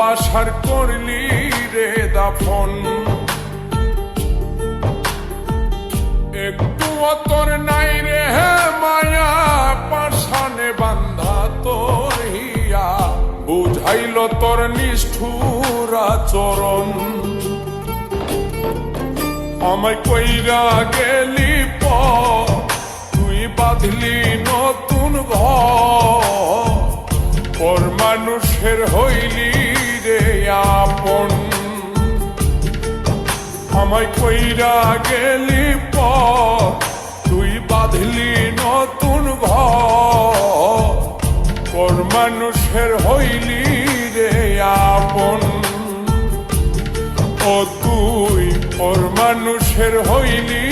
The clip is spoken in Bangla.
ভালোবাসার করলি রে দাফন, একটু তোর নাই রে মায়া, পাশানে বান্ধা তোর হিয়া, বুঝাইল তোর নিষ্ঠুর আচরণ। আমায় কইরা গেলি তুই বাঁধলি নতুন ঘর, পর মানুষের হইলি রে আপন। আমায় কইরা গেলি তুই বাঁধলি নতুন ঘর, পর মানুষের হইলি রে আপন। ও তুই পর মানুষের হইলি